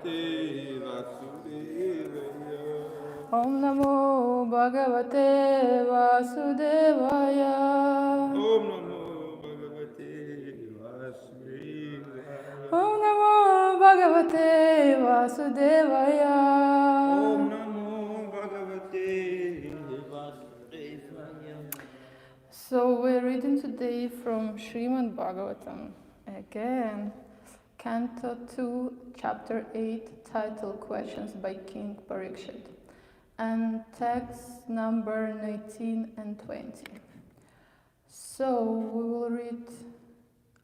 Bhagavate Vasudevaya. Om Namo Bhagavate Vasudevaya. Om Namo Bhagavate Vasudevaya. Om Namo Bhagavate Vasudevaya. Om Namo Bhagavate Vasudevaya. So we're reading today from Śrīmad-Bhāgavatam. Again, Canto 2, Chapter 8, title Questions by King Parikshit, and text number 19 and 20. So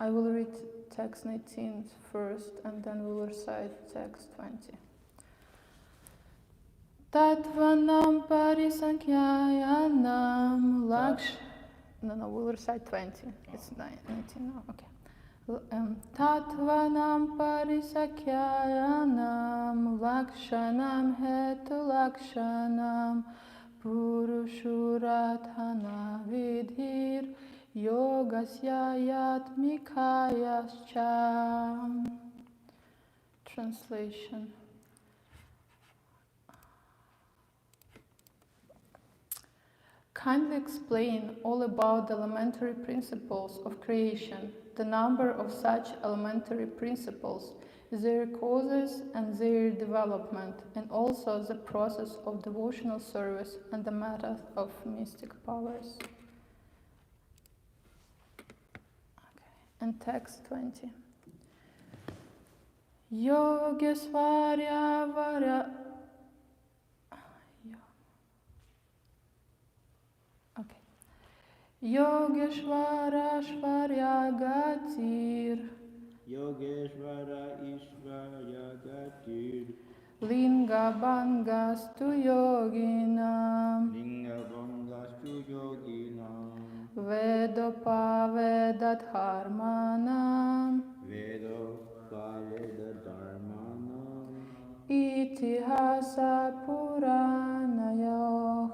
I will read text 19 first, and then we will recite text 20. Tatvanam parisankyayanam laksh... No, we'll recite 20. It's 19 now, okay. Tatvanam parisakyayanam lakshanam hetu lakshanam purushuratana vidhir yogasya yatmikayascha. Translation. Kindly explain all about the elementary principles of creation, the number of such elementary principles, their causes and their development, and also the process of devotional service and the method of mystic powers. Okay. And text 20. Yogesvarya Varya. Yogeshvara Shvarya Gatir. Yogeshvara Ishvarya Gatir. Linga Bangastu Yoginam. Linga Bangastu Yoginam. Vedopavedadharmanam. Vedopavedadharmanam. Itihasa Puranayoh.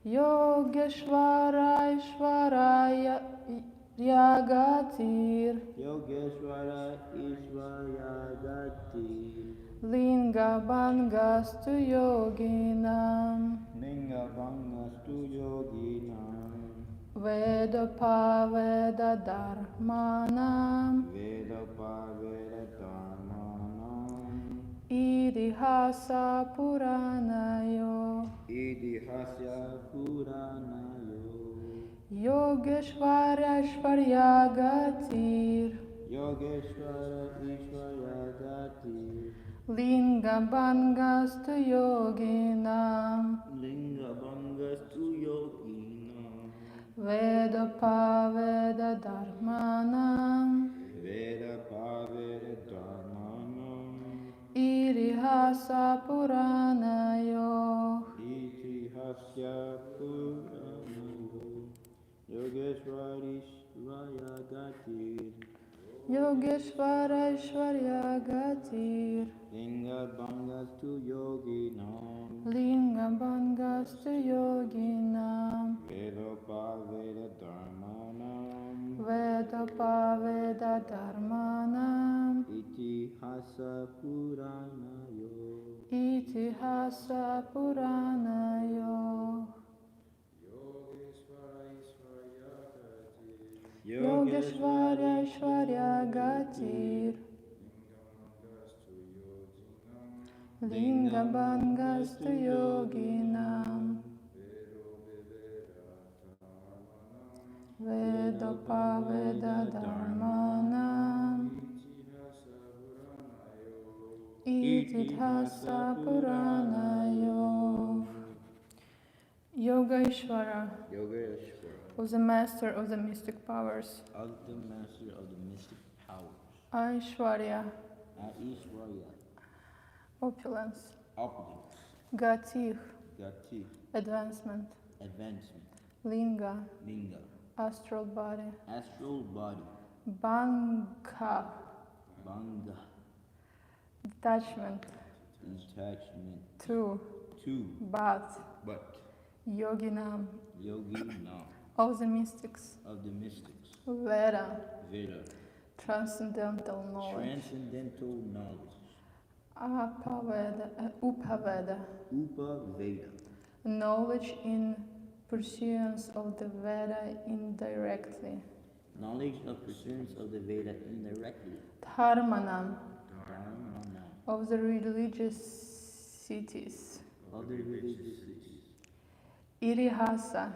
Yogeshvara Ishvaraya Yagatir. Yogeshvara Ishvarya Gatir. Linga Bangastu Yoginam. Linga Bangastu Yoginam. Vedopavedadharmanam. Vedopavedadharmanam. Idihasa Puranayo. Idihasya Puranayo. Yogeshvara Ishvarya Gatir. Yogeshvara Ishvarya Gatir. Linga Bangastu Yoginam. Linga Bangastu Yoginam. Vedopavedadharmanam. Vedopavedadharmanam. Idihasa Puranayo. Itihasya Puranayo. Yogeshvara Ishvarya Gatir. Yogeshvara Ishvarya Gatir. Linga Bangastu Yoginam. Linga Bangastu Yoginam. Vedopavedadharmanam. Vedopavedadharmanam. Itihasa Puranayo. Itihasa Puranayo. Yogeshvara Ishvarya Gatir. Linga Bangastu Yoginam. Vedopavedadharmanam. Itihasa Puranayo. Yogeshvara, was the master of the mystic powers. Aishwarya, opulence. Gatir, advancement. Linga, astral body. Banga, detachment. Two, but. Yoginam, of the mystics. Veda, Transcendental knowledge. Transcendental knowledge. Upaveda. Upaveda. Knowledge in pursuance of the Veda indirectly. Knowledge of pursuance of the Veda indirectly. Dharmanam. Dharmanam. Of the religious cities. Of the religious cities. Itihasa.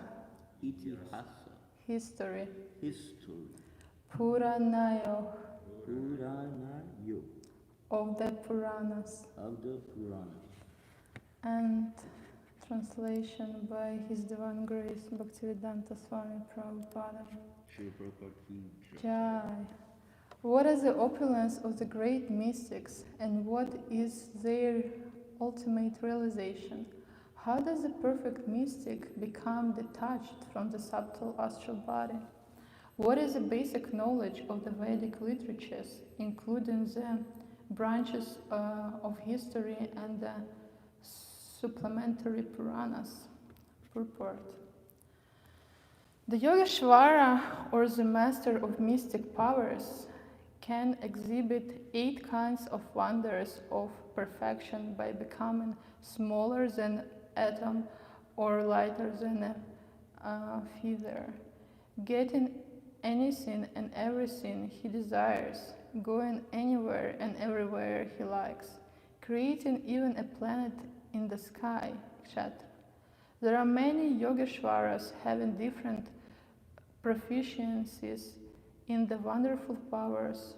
Itihasa. History. History. Puranayo. Puranayo. Of the Puranas. Of the Puranas. And translation by His Divine Grace Bhaktivedanta Swami Prabhupada. Shri Prabhupada ki Jai. What is the opulence of the great mystics, and what is their ultimate realization? How does the perfect mystic become detached from the subtle astral body? What is the basic knowledge of the Vedic literatures, including the branches of history and the supplementary Puranas? Purport. The Yogeshvara, or the master of mystic powers, can exhibit 8 kinds of wonders of perfection by becoming smaller than atom or lighter than a feather, getting anything and everything he desires, going anywhere and everywhere he likes, creating even a planet in the sky, etc. There are many Yogeshwaras having different proficiencies in the wonderful powers,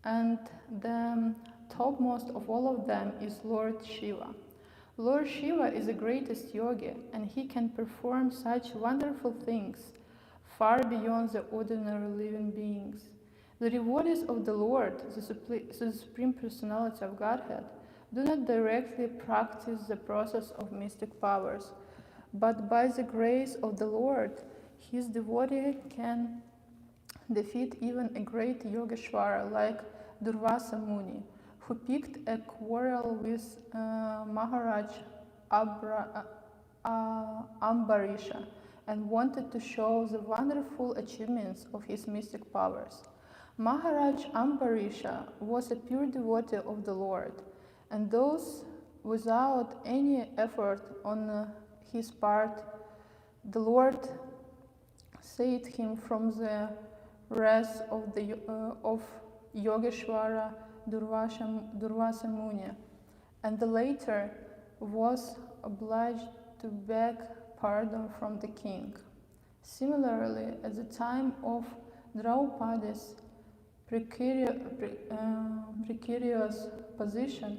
and the topmost of all of them is Lord Shiva. Lord Shiva is the greatest yogi, and he can perform such wonderful things far beyond the ordinary living beings. The devotees of the Lord, the Supreme Personality of Godhead, do not directly practice the process of mystic powers, but by the grace of the Lord, his devotee can defeat even a great Yogeshwara like Durvasa Muni, who picked a quarrel with Maharaj Ambarisha and wanted to show the wonderful achievements of his mystic powers. Maharaj Ambarisha was a pure devotee of the Lord, and thus, without any effort on his part, the Lord saved him from the wrath of Yogeshwara Durvasa Muni, and the latter was obliged to beg pardon from the king. Similarly, at the time of Draupadi's precarious position,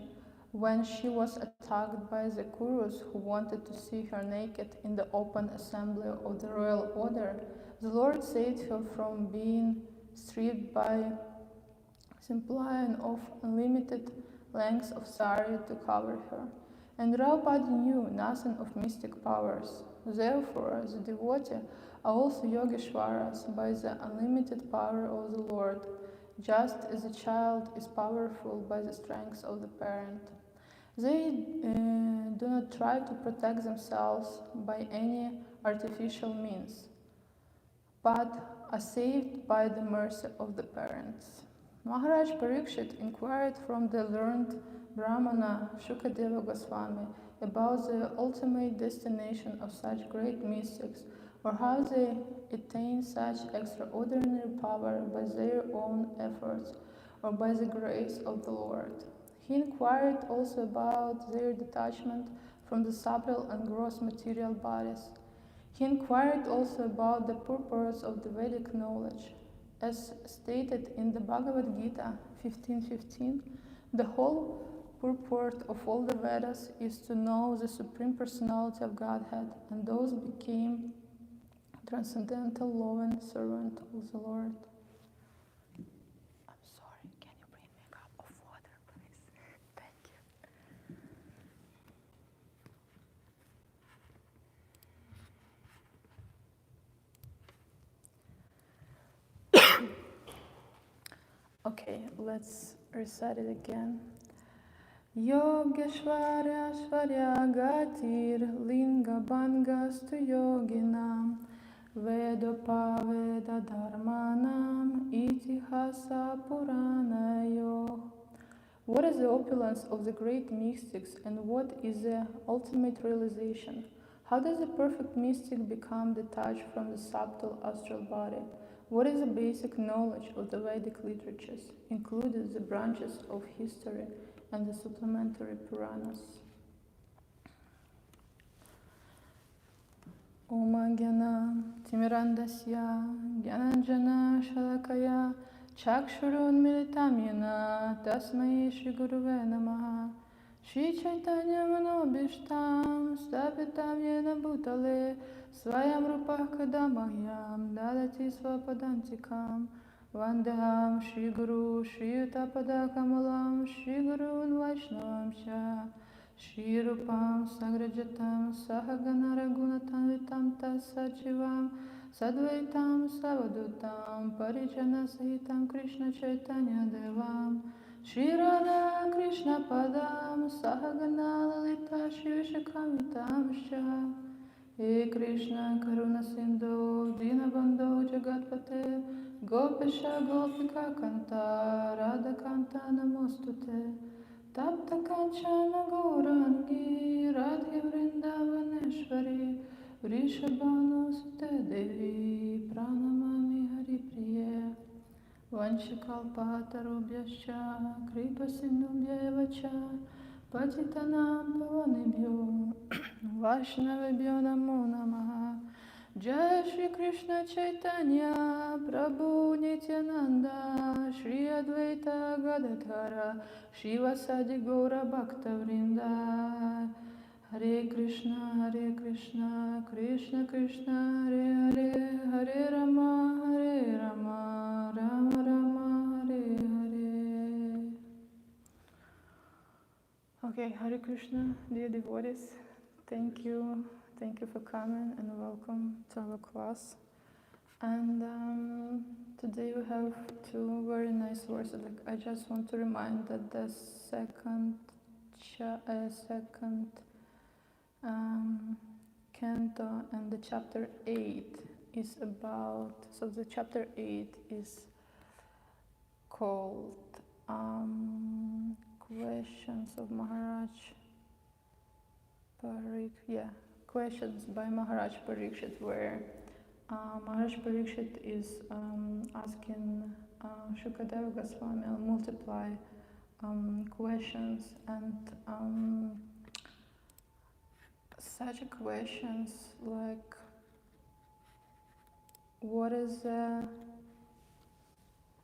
when she was attacked by the Kurus who wanted to see her naked in the open assembly of the royal order, the Lord saved her from being stripped by supplying of unlimited lengths of sari to cover her. And Draupadi knew nothing of mystic powers. Therefore, the devotee are also Yogeshwaras by the unlimited power of the Lord, just as a child is powerful by the strength of the parent. They do not try to protect themselves by any artificial means, but are saved by the mercy of the parents. Maharaj Parikshit inquired from the learned Brahmana Shukadeva Goswami about the ultimate destination of such great mystics, or how they attain such extraordinary power by their own efforts or by the grace of the Lord. He inquired also about their detachment from the subtle and gross material bodies. He inquired also about the purpose of the Vedic knowledge. As stated in the Bhagavad Gita 15:15, the whole purport of all the Vedas is to know the Supreme Personality of Godhead, and those became transcendental loving servant of the Lord. I'm sorry, can you bring me a cup of water, please? Thank you. Okay, let's recite it again. Yogeshwarya Shvarya Linga Bhangastu Yoginam Vedopaveda Dharmanam Itihasa Rasa Puranayo. What is the opulence of the great mystics and what is the ultimate realization? How does the perfect mystic become detached from the subtle astral body? What is the basic knowledge of the Vedic literatures, including the branches of history and the supplementary Puranas? Oma Gyana Timirandasya Gyananjana Shalakaya Chakshurun Militam Yena Tasmai Shri Guruve Namaha Shri Chaitanya Manobhishtam Stapitam Yena Bhutale Svayam Rupah Kadamahyam Dadati Svapadantikam Vandeham Shri Guru Shri Utapada Kamalam Shri Gurun Vaishnavam Sha Shri Rupam Sagrajatam Sahagana Ragunatanvitam Tasachivam Sadvaitam Savadutam Parijana Sahitam Krishna Chaitanya Devam Shri Radha Krishna Padam Sahagana Lalita Shri Vishakamitam Shah He Krishna Karuna Sindhu Dinabandho Jagatpate Gopesha Gopika Kanta Radha Kanta Namostute Tapta Kanchana Gaurangi Radhe Vrindavaneshwari Vrishabhanu Sute Devi Pranamami Hari Priya Vanchakalpatarubhyascha Kripa Sindhubhyevacha Patitanam Pavanebhyo Vaishnavebhyo Namo Namaha Jai Shri Krishna Chaitanya Prabhu Nityananda Shri Advaita Gadadhara Shivasadi Gaura Bhakta Vrinda Hare Krishna Krishna Krishna Hare Hare Hare Rama Rama Rama Hare Hare. Okay, Hare Krishna, dear devotees, thank you for coming and welcome to our class. And today we have two very nice verses. I just want to remind that the second canto and the chapter 8 is about. So the chapter 8 is called Questions of Maharaj Parikshit. Questions by Maharaj Parikshit, where Maharaj Parikshit is asking Shukadeva Goswami multiply questions, and such questions like, what is the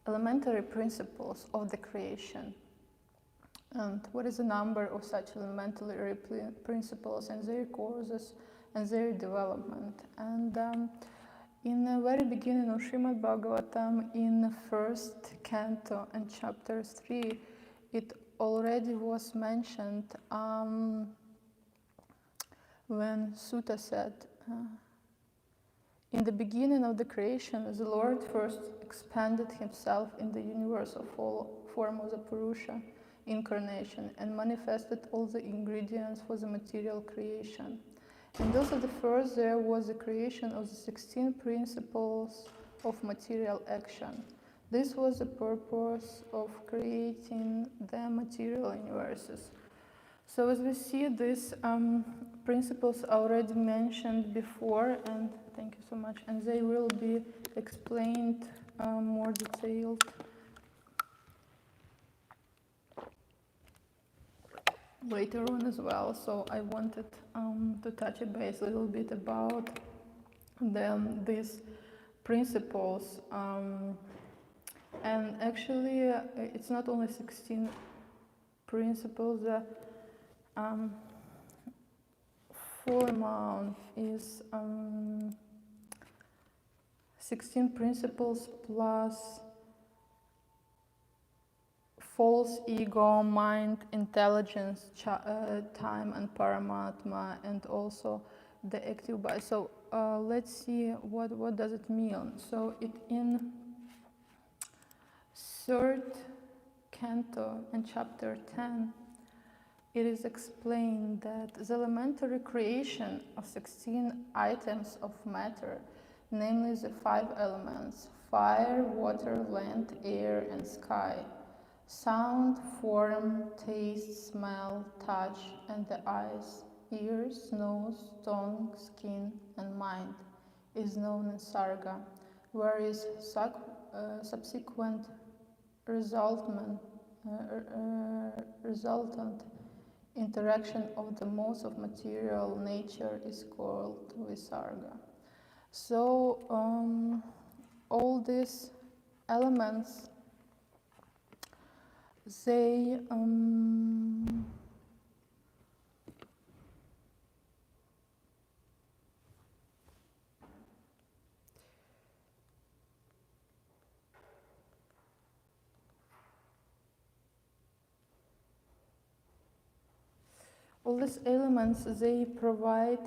elementary principles of the creation? And what is the number of such elementary principles and their causes and their development? And in the very beginning of Śrīmad-Bhāgavatam, in the first canto and chapter 3, it already was mentioned when Sutta said, in the beginning of the creation, the Lord first expanded himself in the universal form of the Purusha incarnation and manifested all the ingredients for the material creation. And also the first there was the creation of the 16 principles of material action. This was the purpose of creating the material universes. So as we see, these principles already mentioned before, and thank you so much, and they will be explained more detailed later on as well. So I wanted to touch a base a little bit about these principles, and actually it's not only 16 principles. The full amount is 16 principles plus false ego, mind, intelligence, time, and paramatma, and also the active body. So let's see what does it mean. So it in third canto and chapter 10, it is explained that the elementary creation of 16 items of matter, namely the 5 elements, fire, water, land, air, and sky. Sound, form, taste, smell, touch, and the eyes, ears, nose, tongue, skin, and mind is known as sarga, whereas subsequent resultant interaction of the modes of material nature is called visarga. So all these elements, they all these elements, they provide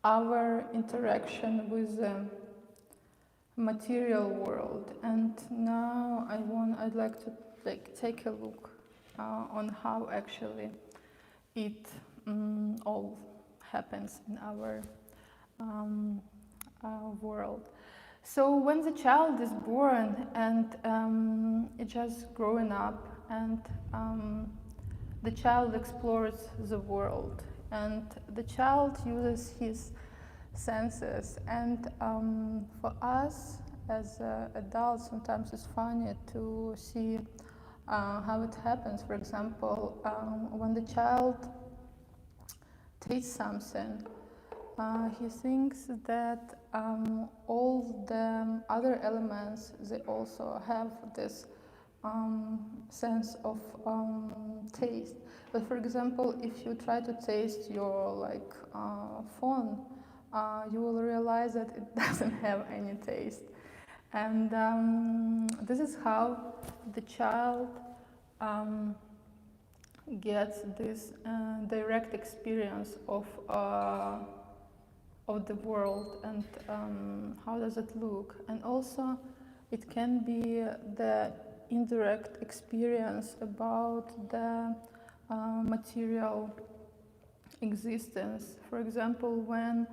our interaction with the material world. And now I'd like to take a look on how actually it all happens in our world. So when the child is born and it's just growing up, and the child explores the world, and the child uses his senses, and for us as adults sometimes it's funny to see how it happens. For example, when the child tastes something, he thinks that all the other elements, they also have this sense of taste. But for example, if you try to taste your phone, you will realize that it doesn't have any taste. And this is how the child gets this direct experience of the world, and how does it look. And also it can be the indirect experience about the material existence. For example, when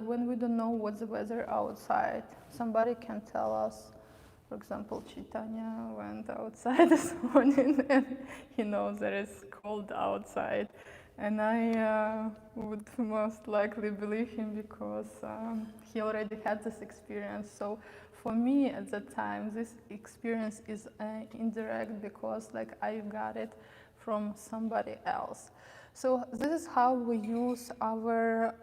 when we don't know what's the weather outside, somebody can tell us. For example, Chaitanya went outside this morning and he knows that it's cold outside. And I would most likely believe him because he already had this experience. So for me at that time, this experience is indirect because I got it from somebody else. So this is how we use our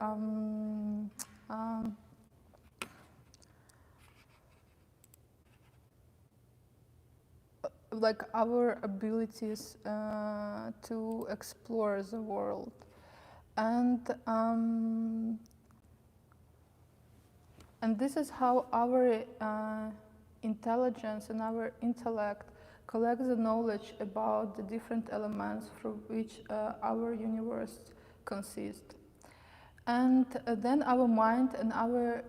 our abilities to explore the world. And this is how our intelligence and our intellect collects the knowledge about the different elements from which our universe consists. And then our mind and our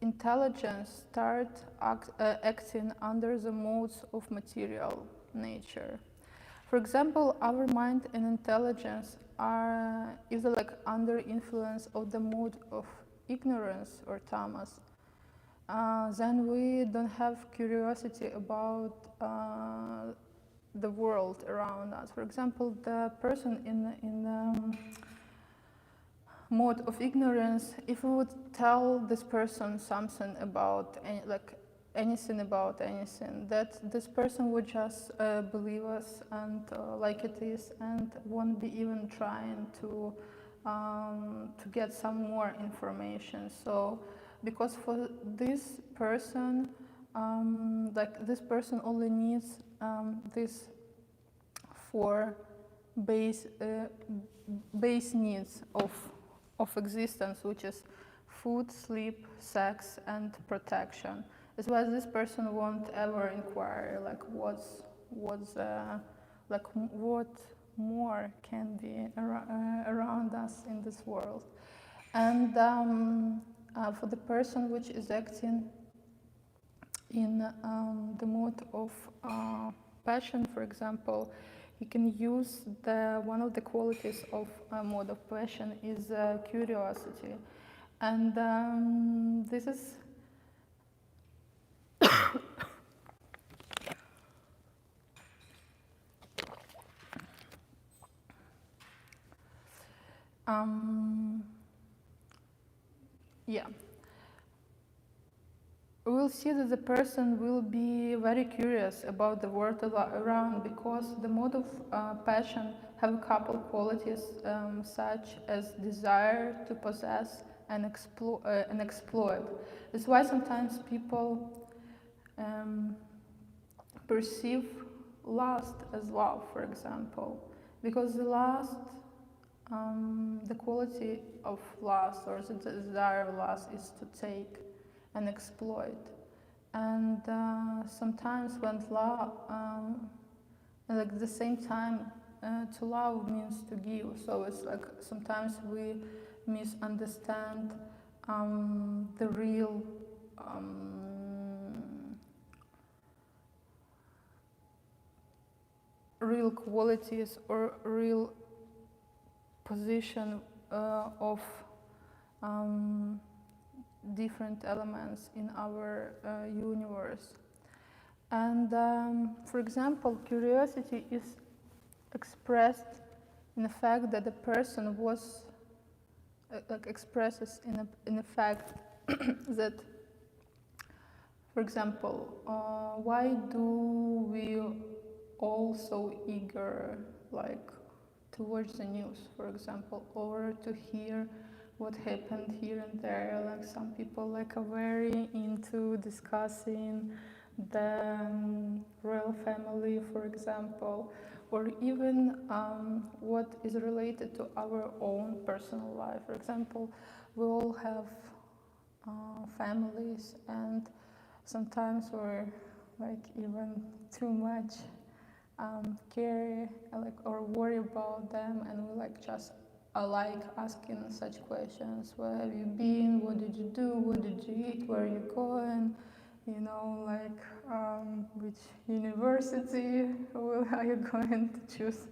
intelligence start acting under the modes of material nature. For example, our mind and intelligence are either under influence of the mood of ignorance or tamas. Then we don't have curiosity about the world around us. For example, the person in the mode of ignorance, if we would tell this person something about anything about anything, that this person would just believe us and like it is, and won't be even trying to get some more information. So because for this person, this person only needs these four base needs of existence, which is food, sleep, sex, and protection. As well as this person won't ever inquire what more can be around us in this world. And for the person which is acting in the mode of passion, for example, he can use one of the qualities of a mode of passion is curiosity. And this is yeah. We will see that the person will be very curious about the world around, because the mode of passion have a couple qualities such as desire to possess and exploit. That's why sometimes people perceive lust as love, for example, because the quality of lust or the desire of lust is to take and exploit. And sometimes when love, like at the same time, to love means to give. So it's like sometimes we misunderstand the real qualities or real position of different elements in our universe. And for example, curiosity is expressed in the fact that the person was expresses in the fact that, for example, why do we all so eager like to watch the news, for example, or to hear what happened here and there? Like some people like are very into discussing the royal family, for example, or even what is related to our own personal life. For example, we all have families, and sometimes we're like even too much care or worry about them, and we like just like asking such questions. Where have you been? What did you do? What did you eat? Where are you going? You know, like which university are you going to choose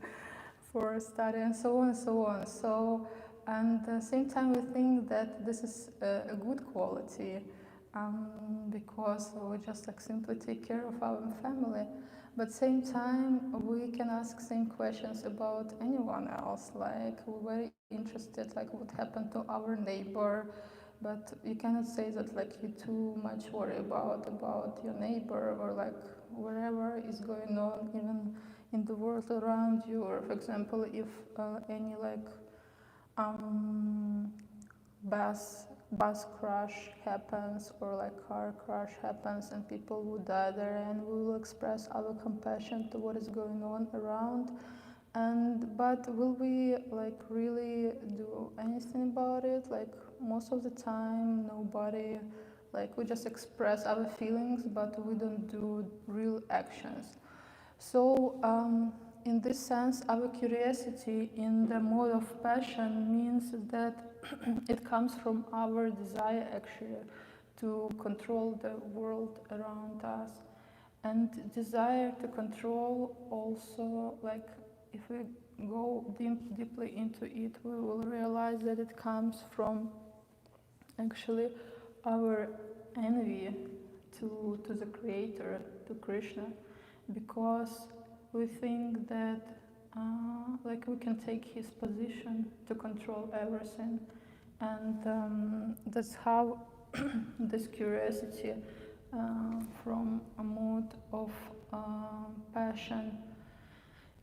for study, and so on and so on. So, and at the same time, we think that this is a good quality because we just like simply take care of our family. But same time, we can ask same questions about anyone else. Like we're very interested, like what happened to our neighbor. But you cannot say that like you too much worry about your neighbor or like whatever is going on even in the world around you. Or for example, if any like bus crash happens or like car crash happens and people would die there, and we will express our compassion to what is going on around. But will we like really do anything about it? Like most of the time nobody, like we just express our feelings but we don't do real actions. So in this sense, our curiosity in the mode of passion means that it comes from our desire actually to control the world around us. And desire to control also, like if we go deeply into it, we will realize that it comes from actually our envy to the Creator, to Krishna, because we think that like we can take his position to control everything, and that's how this curiosity from a mode of passion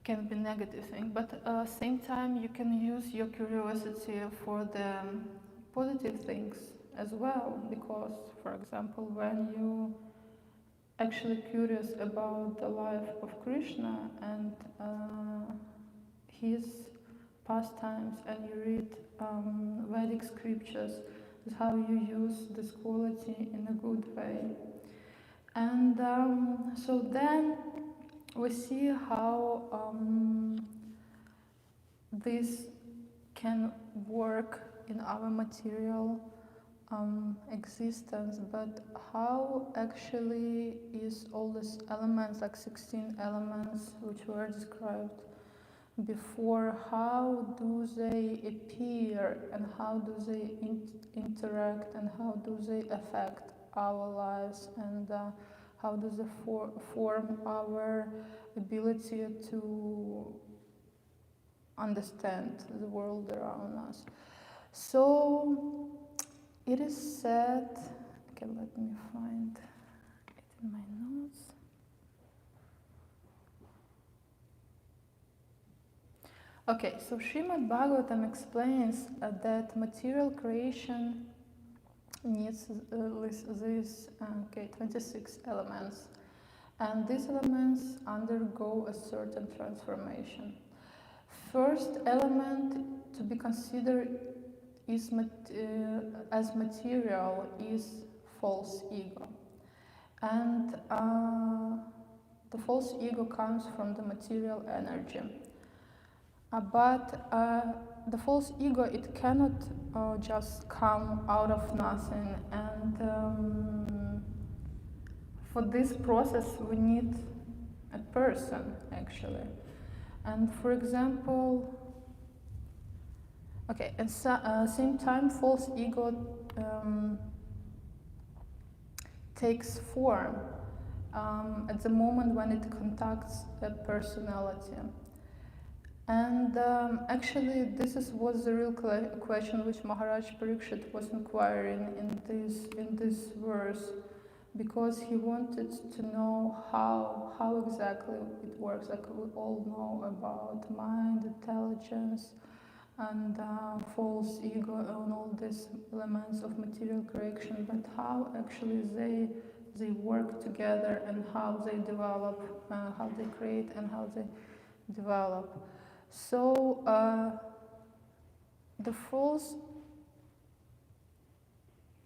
can be negative thing. But same time you can use your curiosity for the positive things as well, because for example when you actually curious about the life of Krishna and his pastimes, and you read Vedic scriptures, is how you use this quality in a good way. And so then we see how this can work in our material existence, but how actually is all these elements, like 16 elements which were described before, how do they appear and how do they interact and how do they affect our lives, and how do they form our ability to understand the world around us. So it is said, okay, let me find it in my notes. Okay, so Śrīmad-Bhāgavatam explains that material creation needs these 26 elements, and these elements undergo a certain transformation. First element to be considered is as material is false ego, and the false ego comes from the material energy. But the false ego, it cannot just come out of nothing, and for this process we need a person actually. And for example, okay, at same time false ego takes form at the moment when it contacts a personality. And actually, this was the real question which Maharaj Parikshit was inquiring in this verse, because he wanted to know how exactly it works. Like we all know about mind, intelligence, and false ego, and all these elements of material creation, but how actually they work together, and how they develop, how they create, and how they develop. So the false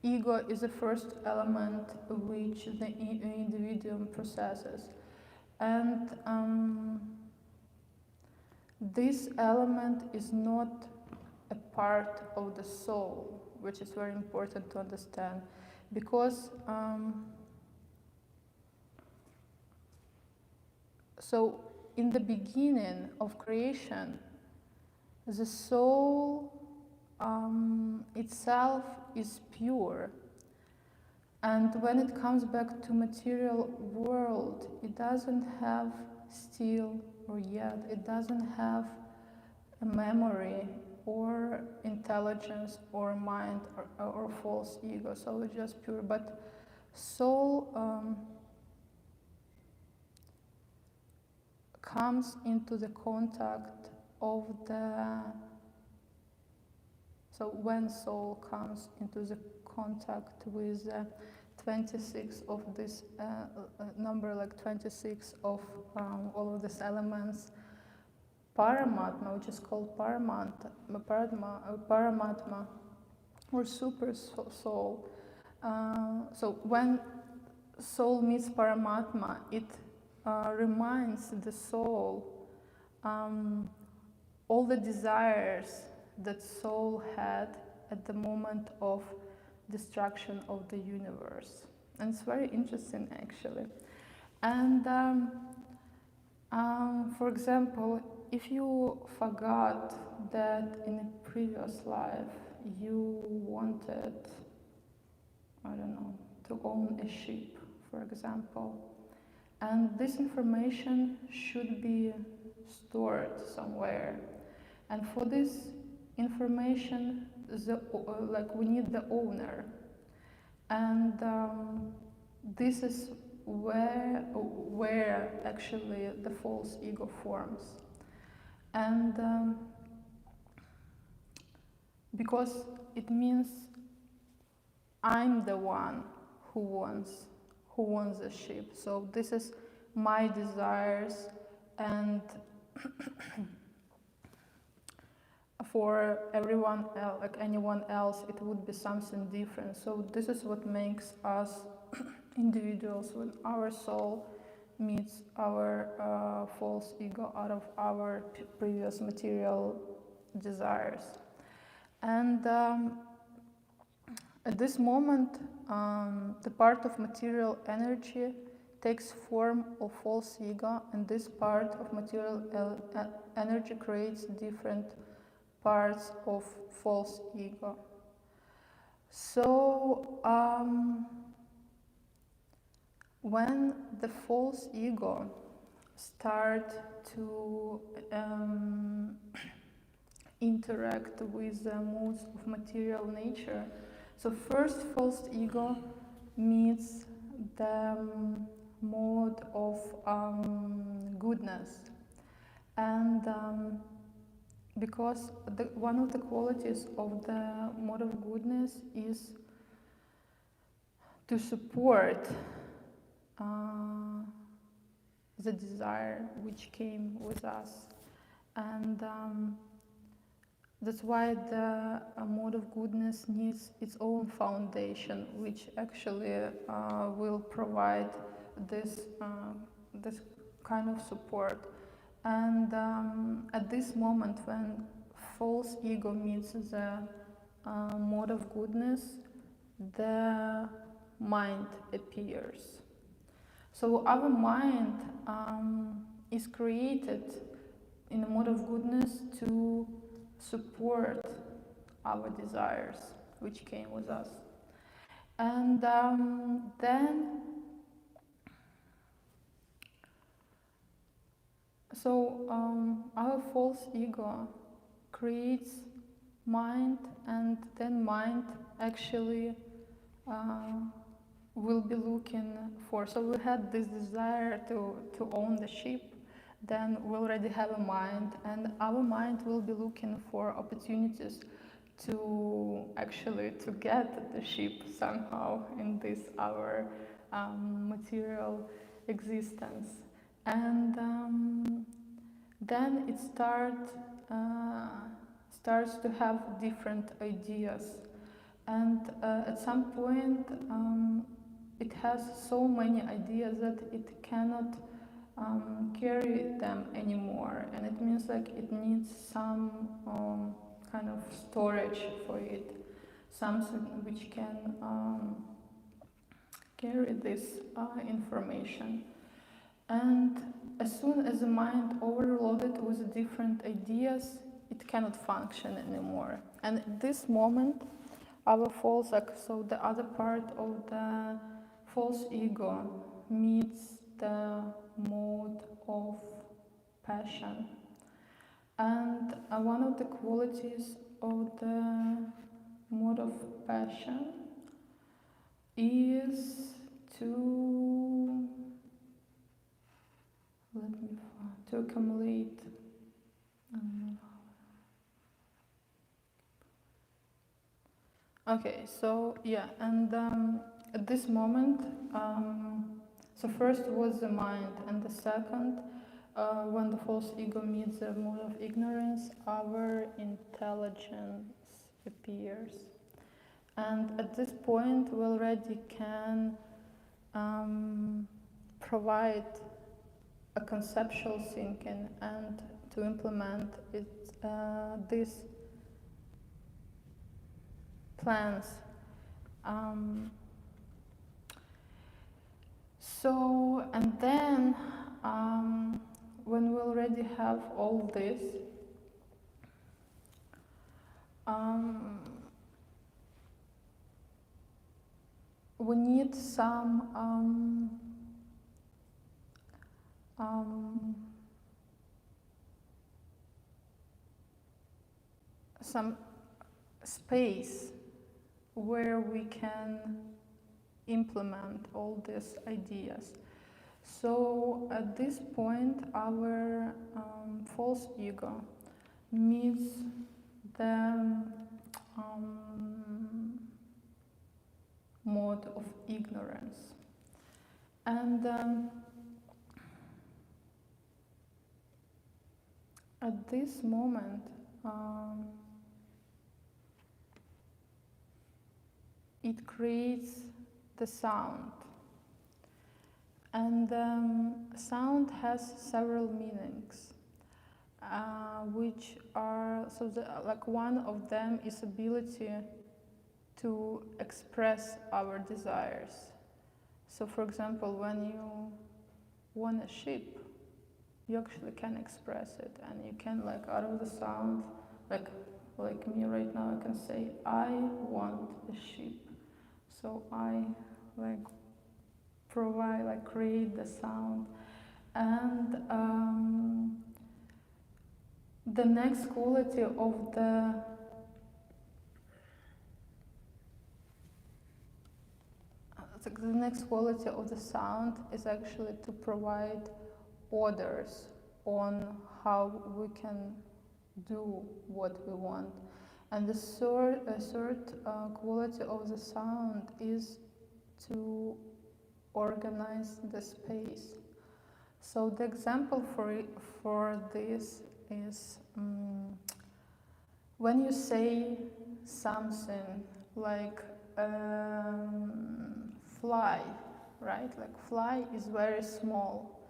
ego is the first element which the individuum possesses, and this element is not a part of the soul, which is very important to understand, because so in the beginning of creation, the soul itself is pure, and when it comes back to material world, it doesn't have still or yet, it doesn't have a memory or intelligence or mind or false ego, so it's just pure. But soul comes into the contact of the, so when soul comes into the contact with 26 of this number, like 26 of all of these elements, Paramatma, which is called Paramatma or super soul. So when soul meets Paramatma, it reminds the soul all the desires that soul had at the moment of destruction of the universe. And it's very interesting actually. And for example, if you forgot that in a previous life you wanted, I don't know, to own a sheep, for example, and this information should be stored somewhere. And for this information, we need the owner. And this is where actually the false ego forms. And because it means I'm the one who wants the sheep. So this is my desires, and for everyone else, like anyone else, it would be something different. So this is what makes us individuals, when our soul meets our false ego out of our previous material desires. And at this moment, the part of material energy takes form of false ego, and this part of material energy creates different parts of false ego. So when the false ego start to interact with the modes of material nature, so first false ego meets the mode of goodness, and because one of the qualities of the mode of goodness is to support the desire which came with us, and that's why the mode of goodness needs its own foundation, which actually will provide this kind of support. And at this moment, when false ego meets the mode of goodness, the mind appears. So our mind is created in a mode of goodness to support our desires, which came with us. And then, our false ego creates mind, and then mind actually will be looking for. So we had this desire to own the ship, then we already have a mind, and our mind will be looking for opportunities to actually to get the ship somehow in this our material existence. And then it starts to have different ideas, and at some point it has so many ideas that it cannot carry them anymore, and it means like it needs some kind of storage for it, something which can carry this information. And as soon as the mind overloaded with different ideas, it cannot function anymore. And at this moment, our false, so the other part of the false ego meets the mode of passion. And one of the qualities of the mode of passion is to accumulate okay, so yeah, and at this moment, so first was the mind, and the second, when the false ego meets the mode of ignorance, our intelligence appears. And at this point, we already can provide a conceptual thinking and to implement it, these plans. So, and then when we already have all this, we need some space where we can implement all these ideas. So at this point, our false ego meets the mode of ignorance. And at this moment, it creates the sound. And sound has several meanings, which are, so like one of them is ability to express our desires. So for example, when you want a sheep, you actually can express it, and you can, like, out of the sound, like me right now, I can say, I want a sheep. So I, like, provide, like, create the sound. And the next quality of the sound is actually to provide orders on how we can do what we want. And the third quality of the sound is to organize the space. So the example for this is when you say something like fly, right? Like fly is very small.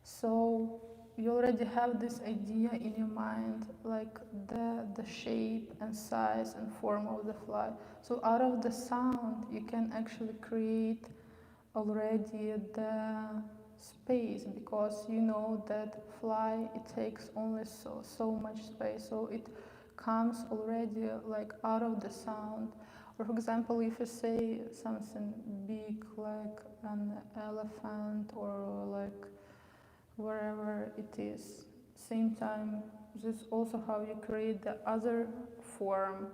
So you already have this idea in your mind, like the shape and size and form of the fly. So out of the sound, you can actually create already the space, because you know that fly, it takes only so much space, so it comes already, like, out of the sound. Or for example, if you say something big like an elephant, or like wherever it is, same time, this is also how you create the other form,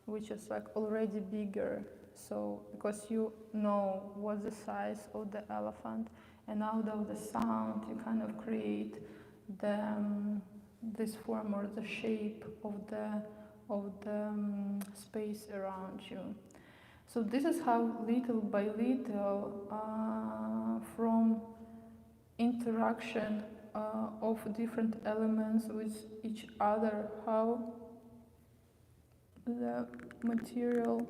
which is like already bigger. So because you know what's the size of the elephant, and out of the sound you kind of create the this form or the shape of the space around you. So this is how little by little from interaction of different elements with each other, how the material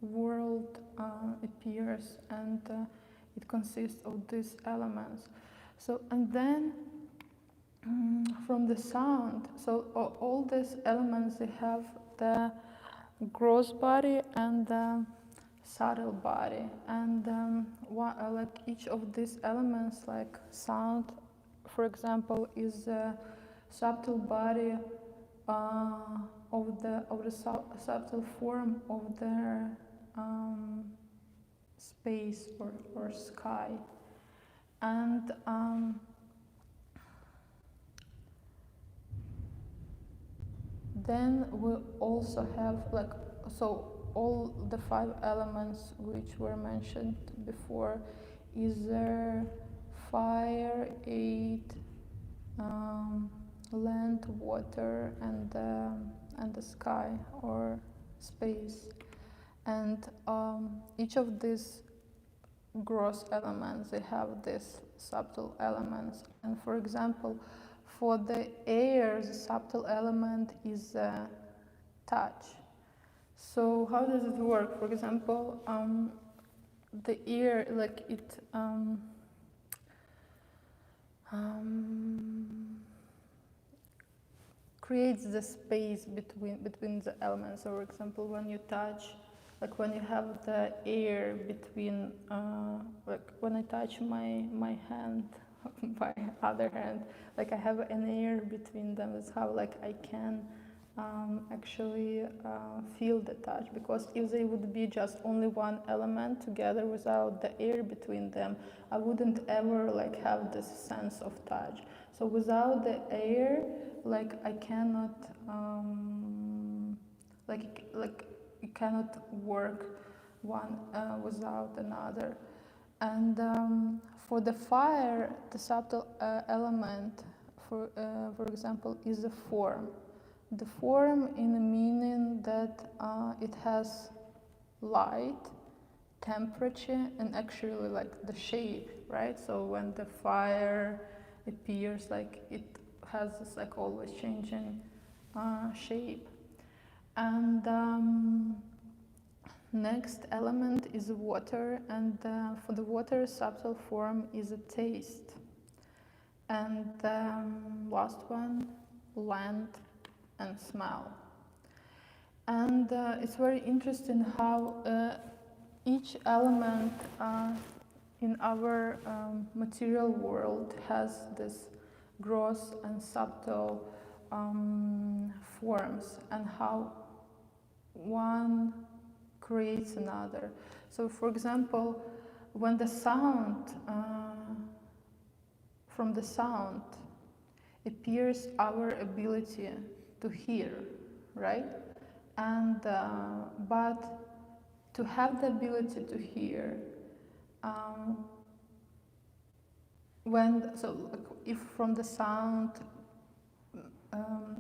world appears, and it consists of these elements. So, and then from the sound, so all these elements, they have the gross body and the subtle body, and like each of these elements, like sound, for example, is a subtle body of the subtle form of the space or sky. And then we also have, like, so all the 5 elements which were mentioned before is there fire, 8, land, water, and the sky or space. And each of these gross elements, they have these subtle elements. And for example, for the air, the subtle element is touch. So how does it work? For example, the air, like it creates the space between the elements. So for example, when you touch, like when you have the air between, like when I touch my hand, my other hand, like I have an air between them. That's how, like, I can actually feel the touch, because if they would be just only one element together without the air between them, I wouldn't ever, like, have this sense of touch. So without the air, like, I cannot like you cannot work one without another. And for the fire, the subtle element, for example, is the form. The form in the meaning that it has light, temperature, and actually, like, the shape, right? So when the fire appears, like, it has this, like, always changing shape. And next element is water, and for the water, subtle form is a taste. And last one, land and smell. And it's very interesting how each element in our material world has this gross and subtle forms, and how one creates another. So, for example, when the sound, from the sound appears our ability to hear, right? And but to have the ability to hear, if from the sound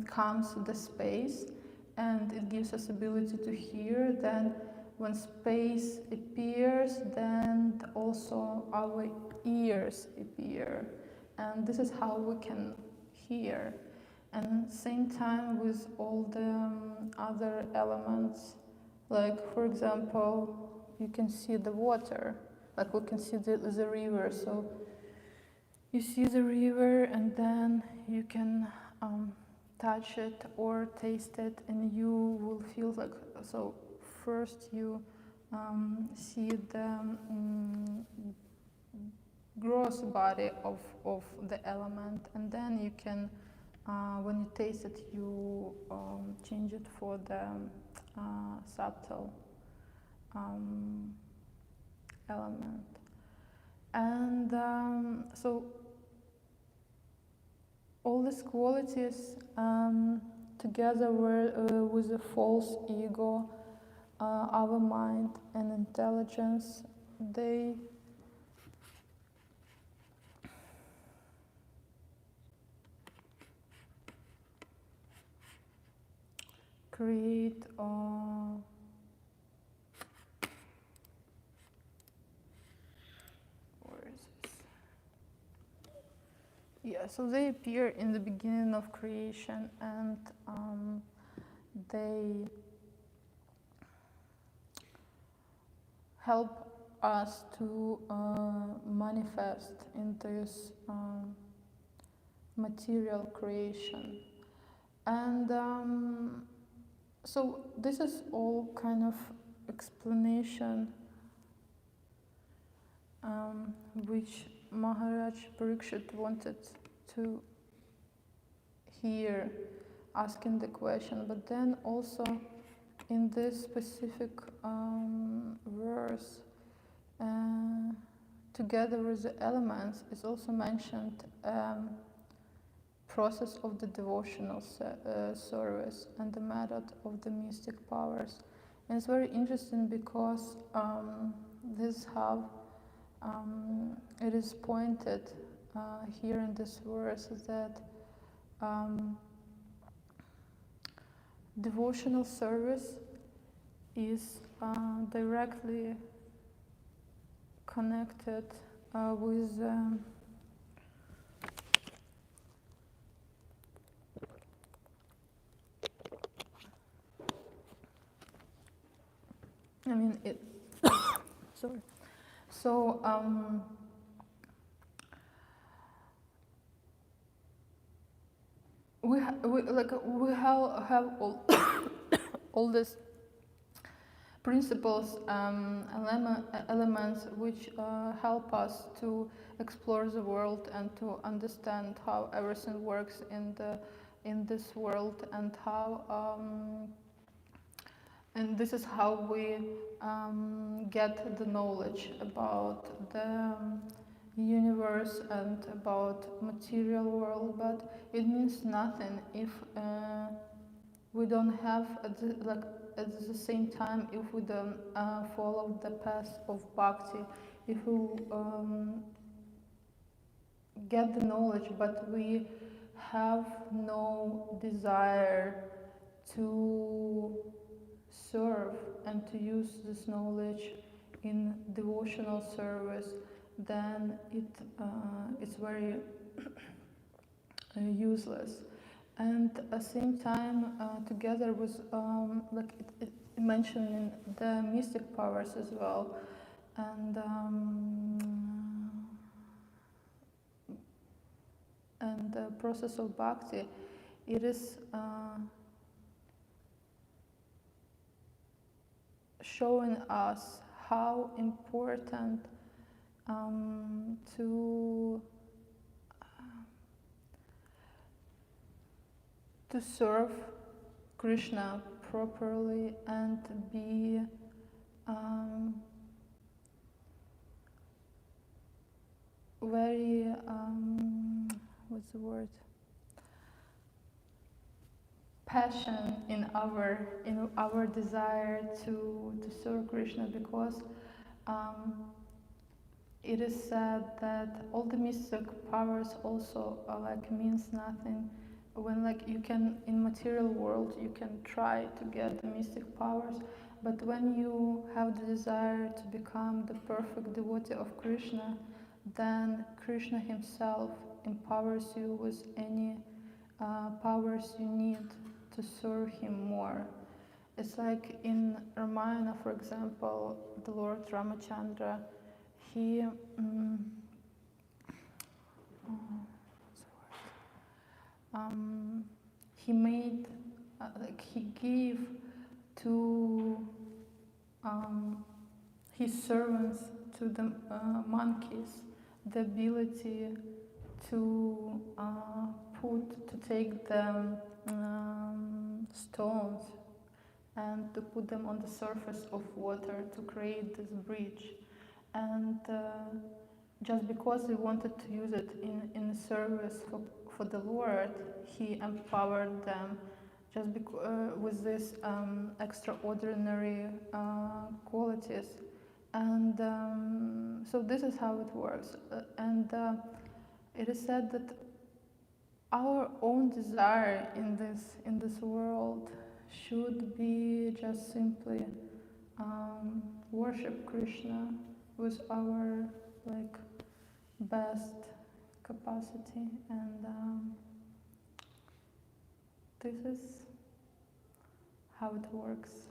comes the space and it gives us ability to hear, then when space appears, then also our ears appear, and this is how we can hear. And same time with all the other elements, like for example, you can see the water, like we can see the river. So you see the river, and then you can touch it or taste it, and you will feel like, so first you see the gross body of the element, and then you can, when you taste it, you change it for the subtle element. And so all these qualities together with a false ego, our mind and intelligence, they create where is this? Yeah, so they appear in the beginning of creation, and they help us to manifest in this material creation. And so this is all kind of explanation which Maharaj Parikshit wanted to hear, asking the question. But then also in this specific verse, together with the elements, is also mentioned process of the devotional service and the method of the mystic powers. And it's very interesting because this is how it is pointed here in this verse, is that devotional service is directly connected with sorry. So we have all all these principles, elements which help us to explore the world and to understand how everything works in this world, and how and this is how we get the knowledge about the universe and about material world. But it means nothing if we don't have at the same time, if we don't follow the path of bhakti, if we get the knowledge but we have no desire to serve and to use this knowledge in devotional service, then it's very useless. And at the same time, together with it mentioned in the mystic powers as well, and the process of bhakti, it is showing us how important to serve Krishna properly and be very what's the word, passion in our desire to serve Krishna, because it is said that all the mystic powers also means nothing when you can, in material world, you can try to get the mystic powers, but when you have the desire to become the perfect devotee of Krishna, then Krishna himself empowers you with any powers you need to serve him more. It's like in Ramayana, for example, the Lord Ramachandra, he he made he gave to his servants, to the monkeys, the ability to take the stones and to put them on the surface of water to create this bridge. And just because he wanted to use it in service for the Lord, he empowered them just with these extraordinary qualities. And so this is how it works. And it is said that our own desire in this world should be just simply worship Krishna with our best capacity, and this is how it works.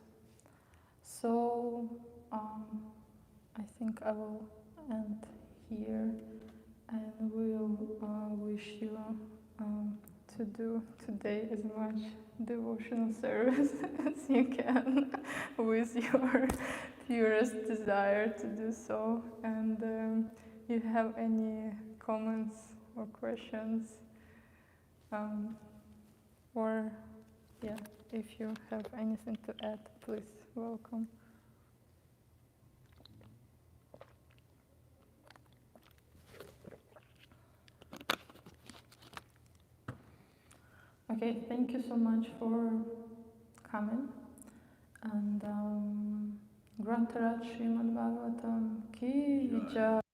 So I think I will end here, and will wish you to do today as much devotional service as you can with your purest desire to do so. And if you have any comments or questions, or if you have anything to add, please welcome. Okay, thank you so much for coming, and Jagadhatri-devī Śrīmad-Bhāgavatam ki jai.